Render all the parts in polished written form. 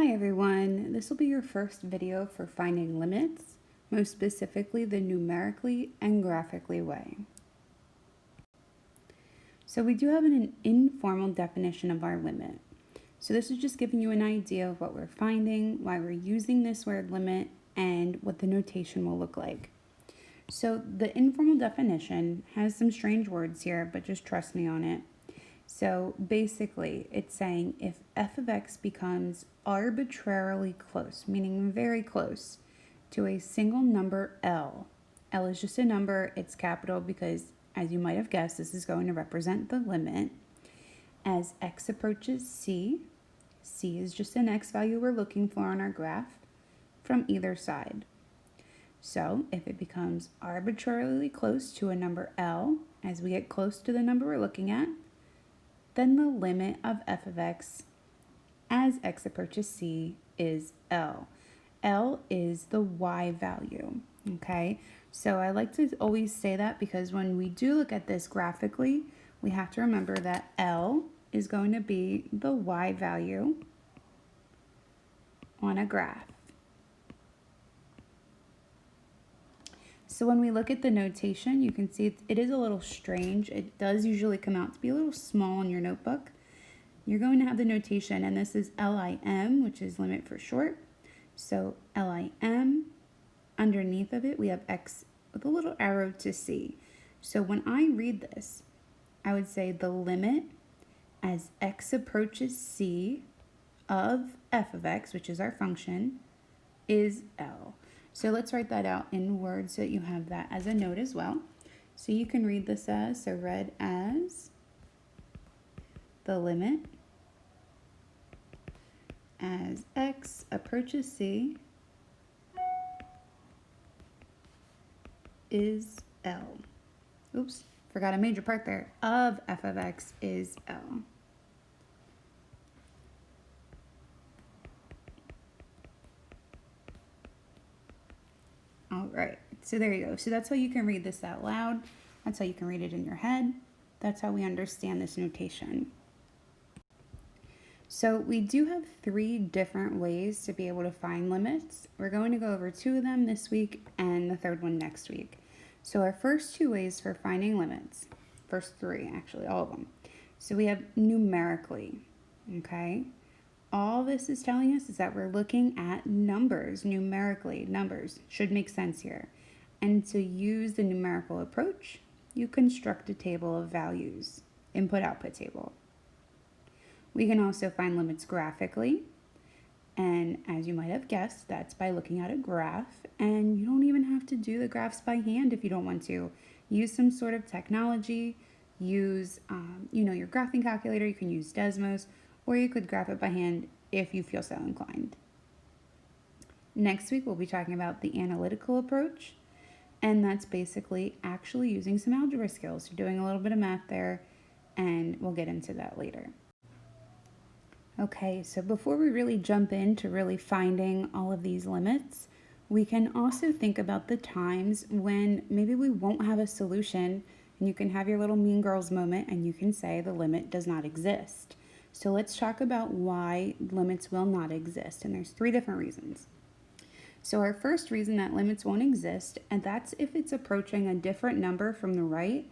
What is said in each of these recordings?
Hi everyone, this will be your first video for finding limits, most specifically the numerically and graphically way. So we do have an informal definition of our limit. So this is just giving you an idea of what we're finding, why we're using this word limit, and what the notation will look like. So the informal definition has some strange words here, but just trust me on it. So basically, it's saying if f of x becomes arbitrarily close, meaning very close, to a single number L. L is just a number, it's capital because, as you might have guessed, this is going to represent the limit. As x approaches c, c is just an x value we're looking for on our graph, from either side. So if it becomes arbitrarily close to a number L, as we get close to the number we're looking at, then the limit of f of x as x approaches c is L. L is the y value, okay? So I like to always say that because when we do look at this graphically, we have to remember that L is going to be the y value on a graph. So when we look at the notation, you can see it is a little strange. It does usually come out to be a little small in your notebook. You're going to have the notation, and this is LIM, which is limit for short. So LIM, underneath of it, we have X with a little arrow to C. So when I read this, I would say the limit as X approaches C of f of X, which is our function, is L. So let's write that out in words so that you have that as a note as well. So you can read this as, so read as the limit as x approaches c is L. Oops, forgot a major part there. Of f of x is L. All right, so there you go. So that's how you can read this out loud. That's how you can read it in your head. That's how we understand this notation. So we do have 3 different ways to be able to find limits. We're going to go over 2 of them this week and the 3rd one next week. So our first 2 ways for finding limits, first 3 actually, all of them. So we have numerically, okay? All this is telling us is that we're looking at numbers, numerically. Numbers should make sense here. And to use the numerical approach, you construct a table of values, input-output table. We can also find limits graphically. And as you might have guessed, that's by looking at a graph. And you don't even have to do the graphs by hand if you don't want to. Use some sort of technology. Use, your graphing calculator. You can use Desmos. Or you could graph it by hand if you feel so inclined. Next week, we'll be talking about the analytical approach, and that's basically actually using some algebra skills. You're doing a little bit of math there, and we'll get into that later. Okay, so before we really jump into really finding all of these limits, we can also think about the times when maybe we won't have a solution, and you can have your little mean girls moment, and you can say the limit does not exist. So let's talk about why limits will not exist, and there's 3 different reasons. So our first reason that limits won't exist, and that's if it's approaching a different number from the right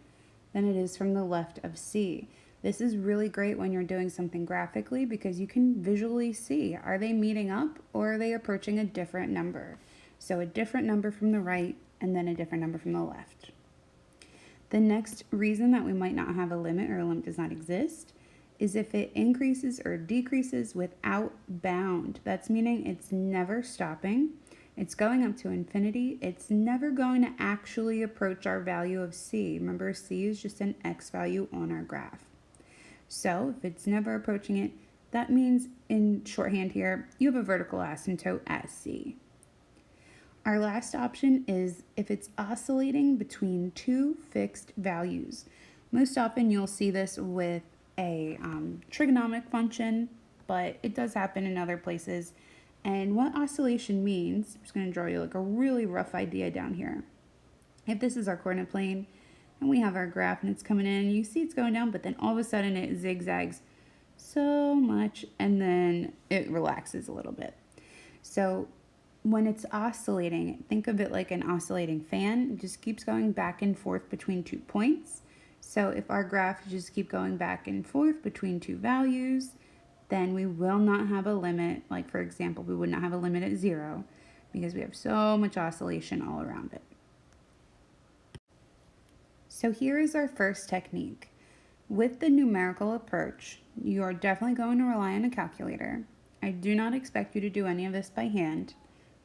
than it is from the left of C. This is really great when you're doing something graphically because you can visually see, are they meeting up or are they approaching a different number? So a different number from the right and then a different number from the left. The next reason that we might not have a limit or a limit does not exist is if it increases or decreases without bound. That's meaning it's never stopping. It's going up to infinity. It's never going to actually approach our value of c. Remember, c is just an x value on our graph. So if it's never approaching it, that means in shorthand here, you have a vertical asymptote at c. Our last option is if it's oscillating between 2 fixed values. Most often you'll see this with a trigonomic function, but it does happen in other places. And what oscillation means, I'm just going to draw you like a really rough idea down here. If this is our coordinate plane and we have our graph and it's coming in, you see it's going down, but then all of a sudden it zigzags so much, and then it relaxes a little bit. So when it's oscillating, think of it like an oscillating fan. It just keeps going back and forth between 2 points. So if our graph just keep going back and forth between 2 values, then we will not have a limit. Like for example, we would not have a limit at 0 because we have so much oscillation all around it. So here is our first technique. With the numerical approach, you are definitely going to rely on a calculator. I do not expect you to do any of this by hand.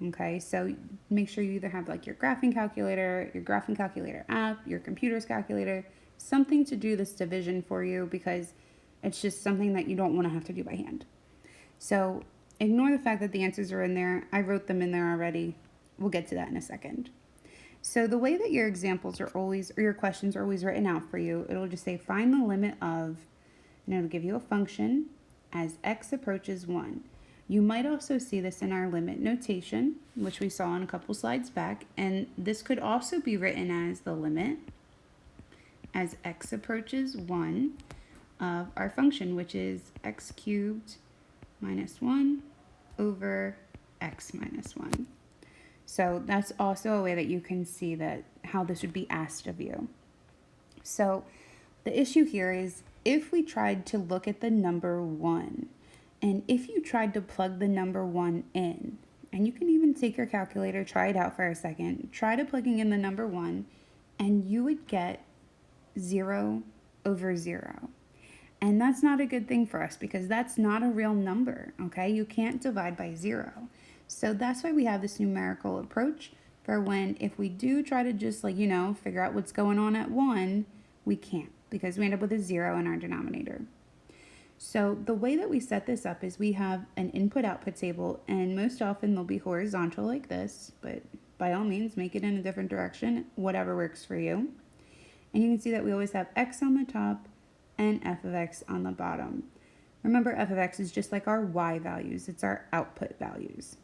Okay, so make sure you either have like your graphing calculator app, your computer's calculator, something to do this division for you, because it's just something that you don't want to have to do by hand. So ignore the fact that the answers are in there. I wrote them in there already. We'll get to that in a second. So the way that your examples are always, or your questions are always written out for you, it'll just say find the limit of, and it'll give you a function as x approaches 1. You might also see this in our limit notation, which we saw on a couple slides back, and this could also be written as the limit as x approaches 1 of our function, which is x cubed minus 1 over x minus 1. So that's also a way that you can see that how this would be asked of you. So the issue here is if we tried to look at the number 1, and if you tried to plug the number 1 in, and you can even take your calculator, try it out for a second, try to plugging in the number 1, and you would get 0 over 0. And that's not a good thing for us because that's not a real number, okay? You can't divide by 0. So that's why we have this numerical approach for when if we do try to just figure out what's going on at 1, we can't because we end up with a 0 in our denominator. So the way that we set this up is we have an input-output table, and most often they'll be horizontal like this, but by all means make it in a different direction, whatever works for you. And you can see that we always have x on the top and f of x on the bottom. Remember, f of x is just like our y values, it's our output values.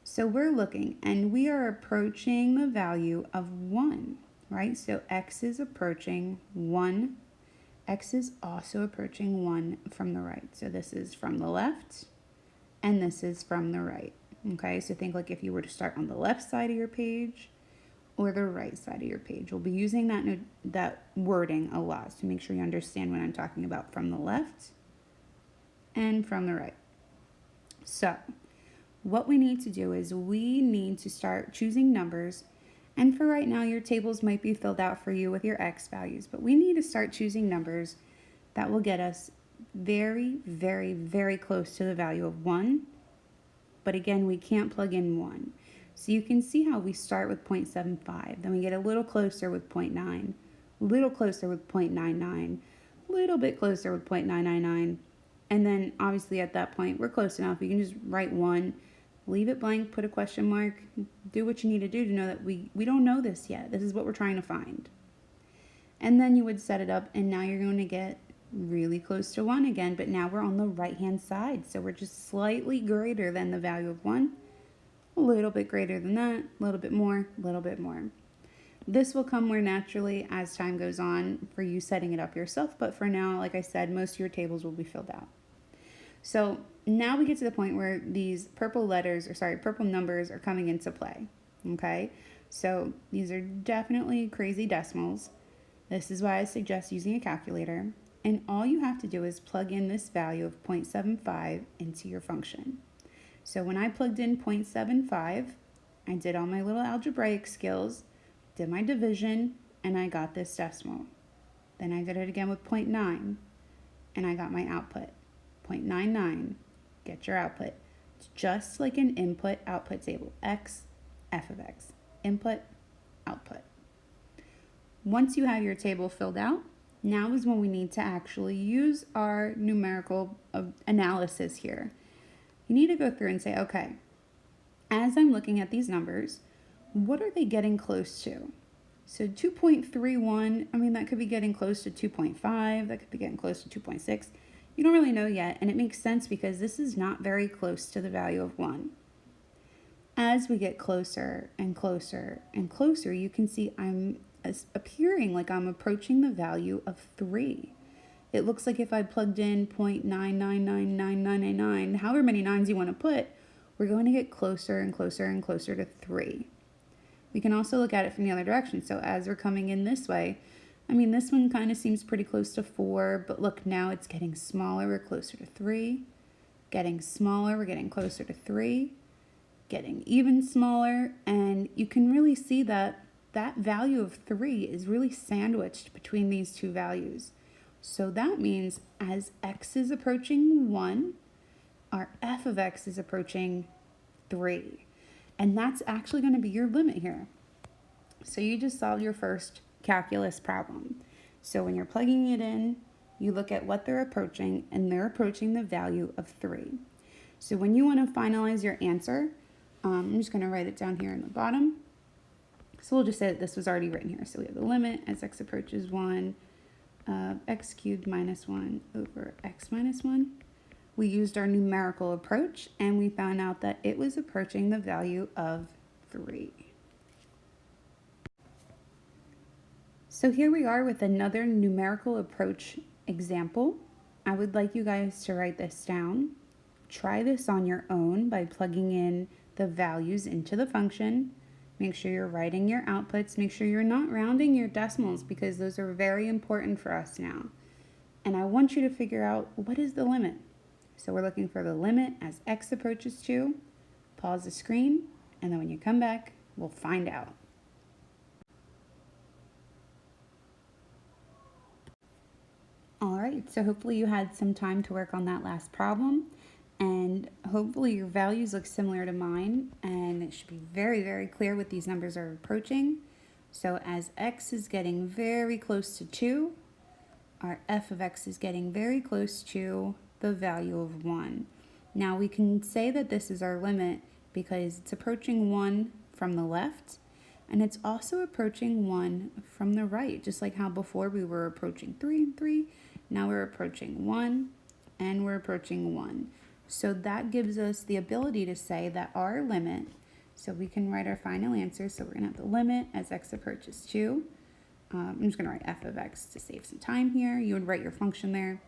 So we're looking and we are approaching the value of 1, right? So x is approaching 1. X is also approaching 1 from the right. So this is from the left and this is from the right. Okay, so think like if you were to start on the left side of your page or the right side of your page. We'll be using that wording a lot, so make sure you understand what I'm talking about from the left and from the right. So what we need to do is we need to start choosing numbers, and for right now your tables might be filled out for you with your x values, but we need to start choosing numbers that will get us very, very, very close to the value of 1, but again we can't plug in 1. So you can see how we start with 0.75, then we get a little closer with 0.9, a little closer with 0.99, a little bit closer with 0.999, and then obviously at that point we're close enough. You can just write 1, leave it blank, put a question mark, do what you need to do to know that we don't know this yet. This is what we're trying to find. And then you would set it up, and now you're going to get really close to 1 again, but now we're on the right hand side, so we're just slightly greater than the value of 1. A little bit greater than that, a little bit more, a little bit more. This will come more naturally as time goes on for you setting it up yourself, but for now, like I said, most of your tables will be filled out. So now we get to the point where these purple numbers are coming into play, okay? So these are definitely crazy decimals. This is why I suggest using a calculator, and all you have to do is plug in this value of 0.75 into your function. So when I plugged in 0.75, I did all my little algebraic skills, did my division, and I got this decimal. Then I did it again with 0.9, and I got my output. 0.99, get your output. It's just like an input-output table. X, f of x. Input, output. Once you have your table filled out, now is when we need to actually use our numerical analysis here. You need to go through and say, okay, as I'm looking at these numbers, what are they getting close to? So 2.31, that could be getting close to 2.5, that could be getting close to 2.6. You don't really know yet, and it makes sense because this is not very close to the value of 1. As we get closer and closer and closer, you can see I'm appearing like I'm approaching the value of 3. it looks like if I plugged in 0.9999999, however many nines you want to put, we're going to get closer and closer and closer to 3. We can also look at it from the other direction. So as we're coming in this way, I mean, this one kind of seems pretty close to 4, but look, now it's getting smaller, we're closer to 3. Getting smaller, we're getting closer to 3. Getting even smaller, and you can really see that that value of 3 is really sandwiched between these two values. So that means as x is approaching 1, our f of x is approaching 3. And that's actually going to be your limit here. So you just solved your first calculus problem. So when you're plugging it in, you look at what they're approaching, and they're approaching the value of 3. So when you want to finalize your answer, I'm just going to write it down here in the bottom. So we'll just say that this was already written here. So we have the limit as x approaches 1 of x cubed minus 1 over x minus 1. We used our numerical approach, and we found out that it was approaching the value of 3. So here we are with another numerical approach example. I would like you guys to write this down. Try this on your own by plugging in the values into the function. Make sure you're writing your outputs. Make sure you're not rounding your decimals, because those are very important for us now. And I want you to figure out, what is the limit? So we're looking for the limit as x approaches 2. Pause the screen, and then when you come back, we'll find out. All right, so hopefully you had some time to work on that last problem, and hopefully your values look similar to mine, and it should be very, very clear what these numbers are approaching. So as x is getting very close to 2, our f of x is getting very close to the value of 1. Now we can say that this is our limit because it's approaching 1 from the left, and it's also approaching 1 from the right, just like how before we were approaching 3 and 3. Now we're approaching 1, and we're approaching 1. So that gives us the ability to say that our limit, so we can write our final answer. So we're going to have the limit as x approaches 2. I'm just going to write f of x to save some time here. You would write your function there,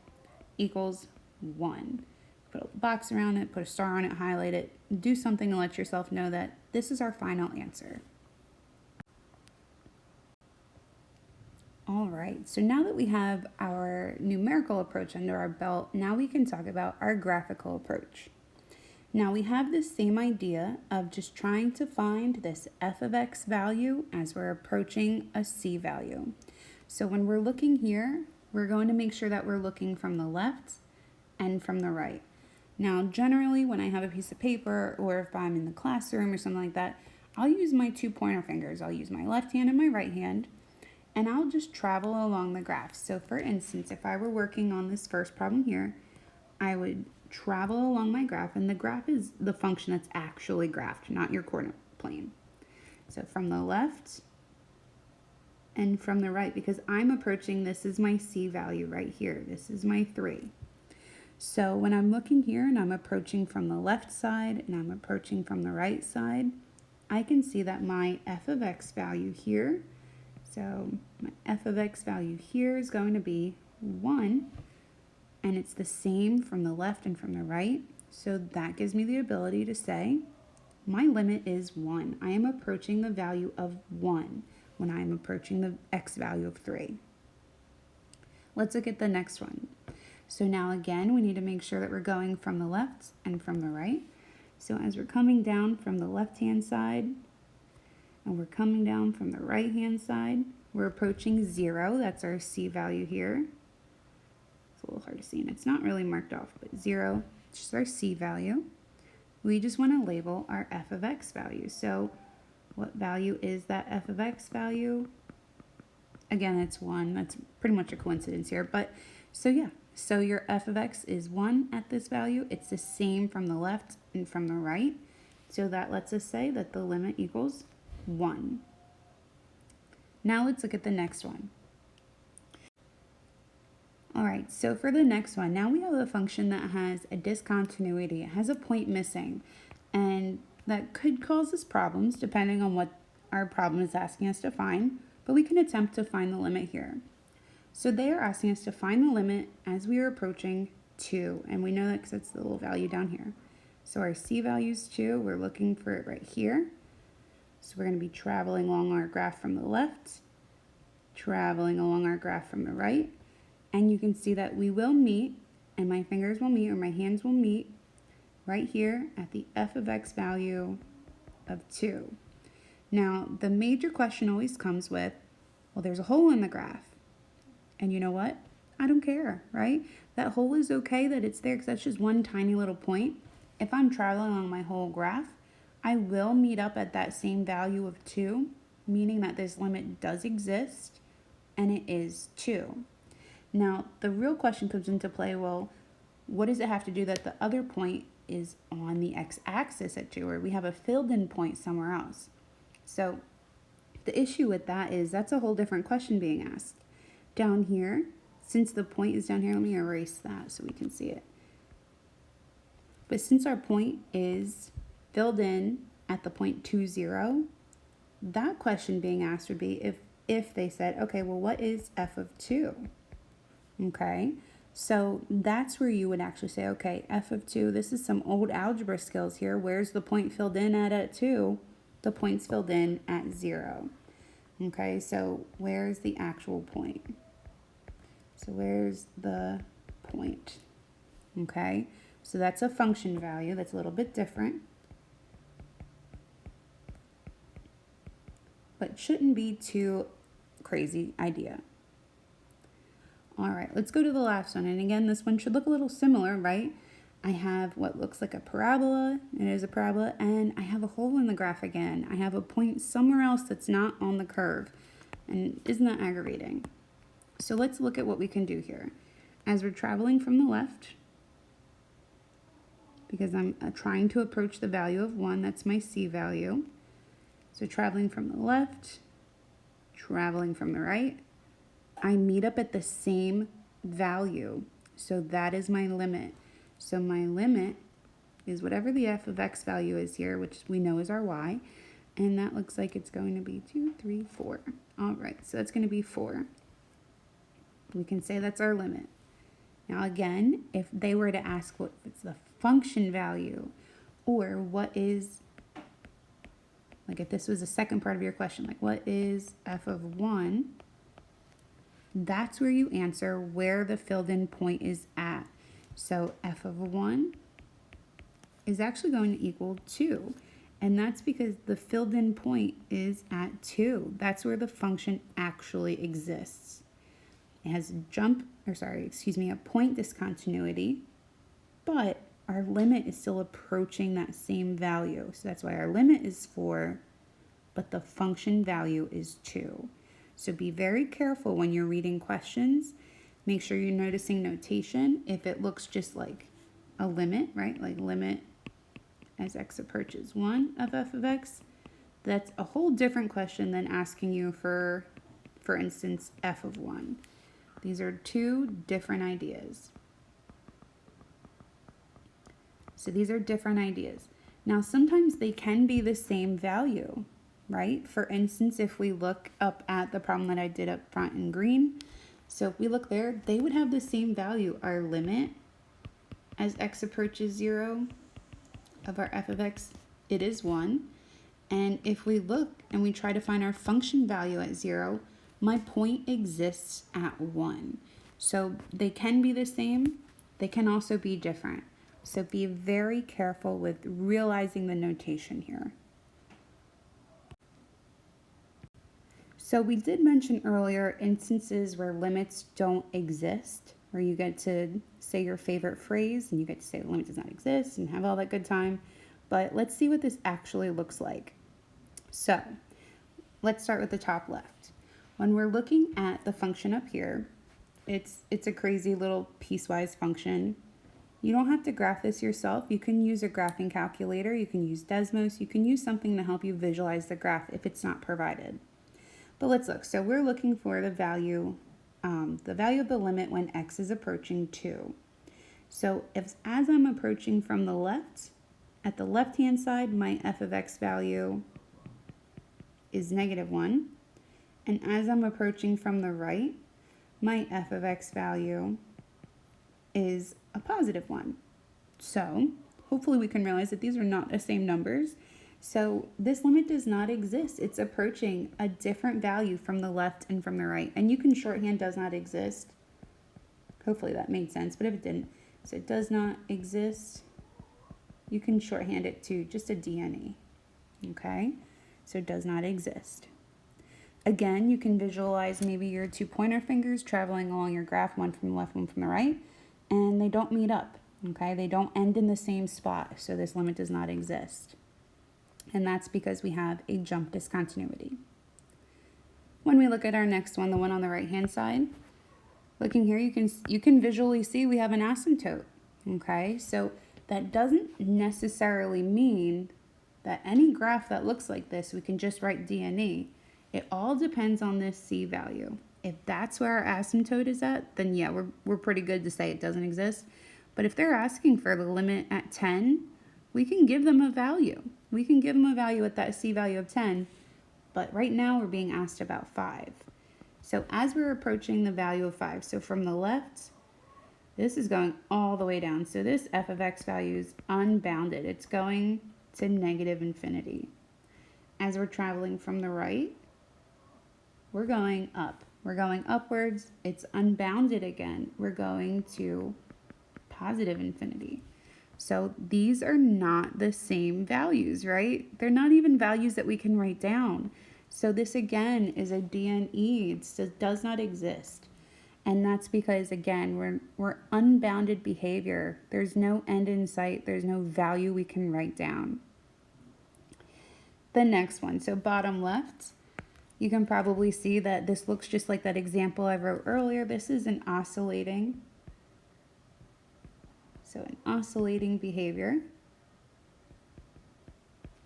equals 1. Put a box around it, put a star on it, highlight it, do something to let yourself know that this is our final answer. All right, so now that we have our numerical approach under our belt, now we can talk about our graphical approach. Now we have this same idea of just trying to find this f of x value as we're approaching a c value. So when we're looking here, we're going to make sure that we're looking from the left and from the right. Now generally when I have a piece of paper, or if I'm in the classroom or something like that, I'll use my 2 pointer fingers. I'll use my left hand and my right hand, and I'll just travel along the graph. So for instance, if I were working on this first problem here, I would travel along my graph, and the graph is the function that's actually graphed, not your coordinate plane. So from the left and from the right, because I'm approaching, this is my c value right here. This is my 3. So when I'm looking here and I'm approaching from the left side and I'm approaching from the right side, I can see that my f of x value here, so my f of x value here is going to be 1, and it's the same from the left and from the right. So that gives me the ability to say my limit is 1. I am approaching the value of 1 when I'm approaching the x value of 3. Let's look at the next one. So now again, we need to make sure that we're going from the left and from the right. So as we're coming down from the left-hand side, and we're coming down from the right-hand side, we're approaching 0. That's our c value here. It's a little hard to see, and it's not really marked off, but 0, it's just our c value. We just want to label our f of x value. So what value is that f of x value? Again, it's 1. That's pretty much a coincidence here, but so yeah. So your f of x is 1 at this value. It's the same from the left and from the right. So that lets us say that the limit equals 1. Now let's look at the next one. All right, so for the next one, now we have a function that has a discontinuity. It has a point missing, and that could cause us problems depending on what our problem is asking us to find, but we can attempt to find the limit here. So they are asking us to find the limit as we are approaching 2, and we know that because it's the little value down here. So our c value is 2, we're looking for it right here. So we're going to be traveling along our graph from the left, traveling along our graph from the right, and you can see that we will meet, and my fingers will meet, or my hands will meet, right here at the f of x value of 2. Now, the major question always comes with, well, there's a hole in the graph. And you know what? I don't care, right? That hole is okay that it's there because that's just one tiny little point. If I'm traveling along my whole graph, I will meet up at that same value of 2, meaning that this limit does exist, and it is 2. Now, the real question comes into play, well, what does it have to do that the other point is on the x-axis at 2, or we have a filled-in point somewhere else? So the issue with that is that's a whole different question being asked. Down here, since the point is down here, let me erase that so we can see it. But since our point is filled in at the point 2, 0, that question being asked would be if they said, okay, well, what is f of 2? Okay, so that's where you would actually say, okay, f of 2, this is some old algebra skills here. Where's the point filled in at 2? The point's filled in at 0. Okay, so where's the actual point? So where's the point? Okay, so that's a function value. That's a little bit different, but shouldn't be too crazy idea. All right, let's go to the last one. And again, this one should look a little similar, right? I have what looks like a parabola. It is a parabola, and I have a hole in the graph again. I have a point somewhere else that's not on the curve. And isn't that aggravating? So let's look at what we can do here. As we're traveling from the left, because I'm trying to approach the value of 1, that's my c value. So traveling from the left, traveling from the right, I meet up at the same value. So that is my limit. So my limit is whatever the f of x value is here, which we know is our y, and that looks like it's going to be 2, 3, 4. All right, so that's going to be 4. We can say that's our limit. Now again, if they were to ask what is the function value, or what is, like if this was the second part of your question, like what is f of 1, that's where you answer where the filled in point is at. So f of 1 is actually going to equal 2. And that's because the filled in point is at 2. That's where the function actually exists. It has a point discontinuity, but our limit is still approaching that same value. So that's why our limit is 4, but the function value is 2. So be very careful when you're reading questions. Make sure you're noticing notation. If it looks just like a limit, right? Like limit as x approaches 1 of f of x, that's a whole different question than asking you for instance, f of 1. These are two different ideas. So these are different ideas. Now, sometimes they can be the same value, right? For instance, if we look up at the problem that I did up front in green, so if we look there, they would have the same value. Our limit as x approaches 0 of our f of x, it is 1. And if we look and we try to find our function value at 0, my point exists at 1. So they can be the same. They can also be different. So be very careful with realizing the notation here. So we did mention earlier instances where limits don't exist, where you get to say your favorite phrase and you get to say the limit does not exist and have all that good time. But let's see what this actually looks like. So let's start with the top left. When we're looking at the function up here, it's a crazy little piecewise function. You don't have to graph this yourself. You can use a graphing calculator. You can use Desmos. You can use something to help you visualize the graph if it's not provided. But let's look. So we're looking for the value of the limit when x is approaching 2. So as I'm approaching from the left, at the left-hand side, my f of x value is -1. And as I'm approaching from the right, my f of x value is a positive one. So hopefully we can realize that these are not the same numbers. So this limit does not exist. It's approaching a different value from the left and from the right. And you can shorthand does not exist. Hopefully that made sense, but if it didn't, so it does not exist, you can shorthand it to just a DNE, okay? So it does not exist. Again, you can visualize maybe your two pointer fingers traveling along your graph, one from the left, one from the right, and they don't meet up, okay? They don't end in the same spot, so this limit does not exist. And that's because we have a jump discontinuity. When we look at our next one, the one on the right-hand side, looking here, you can visually see we have an asymptote, okay? So that doesn't necessarily mean that any graph that looks like this, we can just write DNE. It all depends on this C value. If that's where our asymptote is at, then yeah, we're pretty good to say it doesn't exist. But if they're asking for the limit at 10, we can give them a value. We can give them a value at that C value of 10, but right now we're being asked about 5. So as we're approaching the value of 5, so from the left, this is going all the way down. So this f of x value is unbounded. It's going to negative infinity. As we're traveling from the right, we're going up. We're going upwards. It's unbounded again. We're going to positive infinity. So these are not the same values, right? They're not even values that we can write down. So this again is a DNE. It does not exist. And that's because, again, we're unbounded behavior. There's no end in sight. There's no value we can write down. The next one, so bottom left, you can probably see that this looks just like that example I wrote earlier. This is an oscillating. So an oscillating behavior.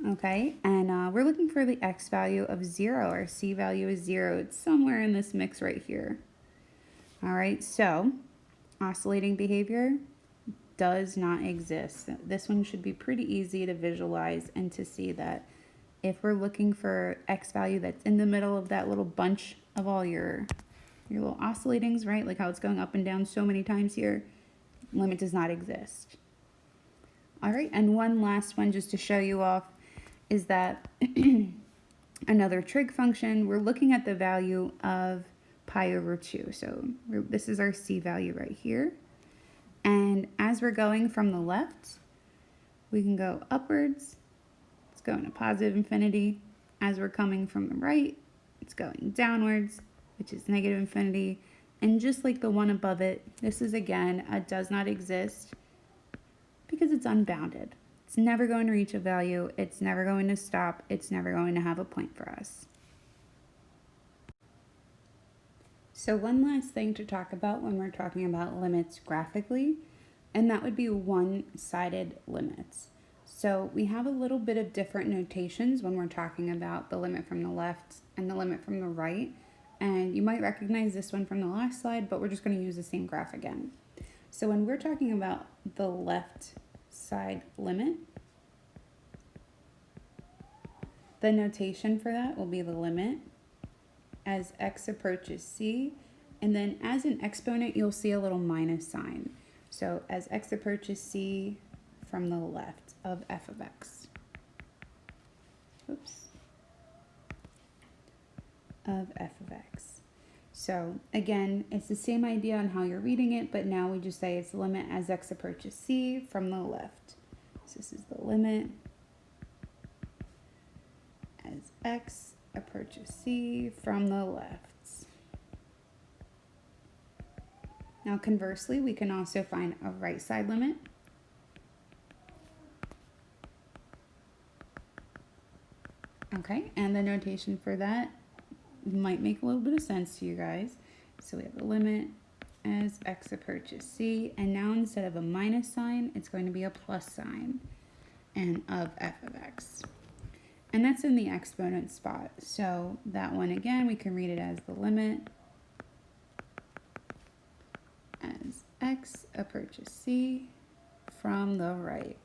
Okay, and we're looking for the x value of 0. Our c value is 0. It's somewhere in this mix right here. All right, so oscillating behavior does not exist. This one should be pretty easy to visualize and to see that if we're looking for x value that's in the middle of that little bunch of all your little oscillatings, right? Like how it's going up and down so many times here, limit does not exist. All right, and one last one just to show you off is that another trig function, we're looking at the value of pi over 2. So this is our c value right here. And as we're going from the left, we can go upwards. It's going to positive infinity. As we're coming from the right, it's going downwards, which is negative infinity. And just like the one above it, this is again a does not exist because it's unbounded. It's never going to reach a value. It's never going to stop. It's never going to have a point for us. So one last thing to talk about when we're talking about limits graphically, and that would be one-sided limits. So we have a little bit of different notations when we're talking about the limit from the left and the limit from the right. And you might recognize this one from the last slide, but we're just going to use the same graph again. So when we're talking about the left side limit, the notation for that will be the limit as x approaches c, and then as an exponent you'll see a little minus sign. So as x approaches c from the left of f of x. Oops. Of f of x. So again, it's the same idea on how you're reading it, but now we just say it's the limit as x approaches c from the left. So this is the limit as x approaches c from the left. Now conversely, we can also find a right side limit. Okay, and the notation for that might make a little bit of sense to you guys. So we have the limit as x approaches c, and now instead of a minus sign, it's going to be a plus sign, and of f of x. And that's in the exponent spot. So that one again, we can read it as the limit as x approaches c from the right.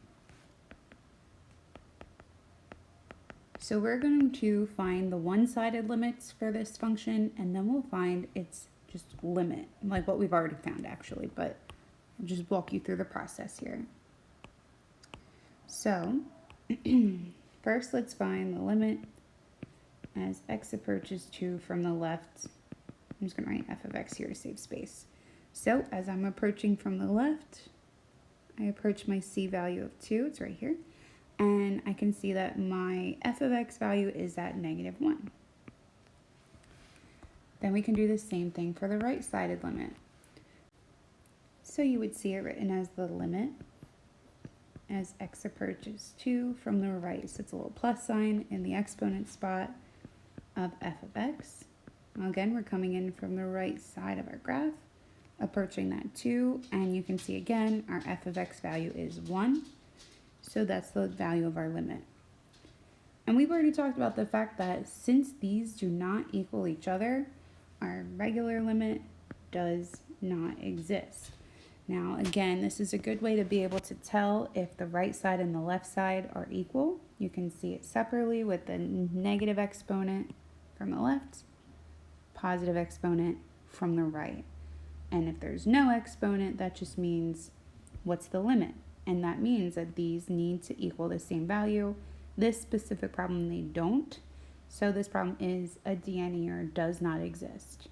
So we're going to find the one-sided limits for this function, and then we'll find its just limit, like what we've already found actually, but I'll just walk you through the process here. So first let's find the limit as x approaches 2 from the left. I'm just going to write f of x here to save space. So as I'm approaching from the left, I approach my c value of 2, it's right here, and I can see that my f of x value is at -1. Then we can do the same thing for the right-sided limit. So you would see it written as the limit as x approaches 2 from the right. So it's a little plus sign in the exponent spot of f of x. Now again, we're coming in from the right side of our graph, approaching that 2, and you can see again our f of x value is 1. So that's the value of our limit. And we've already talked about the fact that since these do not equal each other, our regular limit does not exist. Now again, this is a good way to be able to tell if the right side and the left side are equal. You can see it separately with the negative exponent from the left, positive exponent from the right. And if there's no exponent, that just means what's the limit? And that means that these need to equal the same value. This specific problem, they don't. So this problem is a denominator does not exist.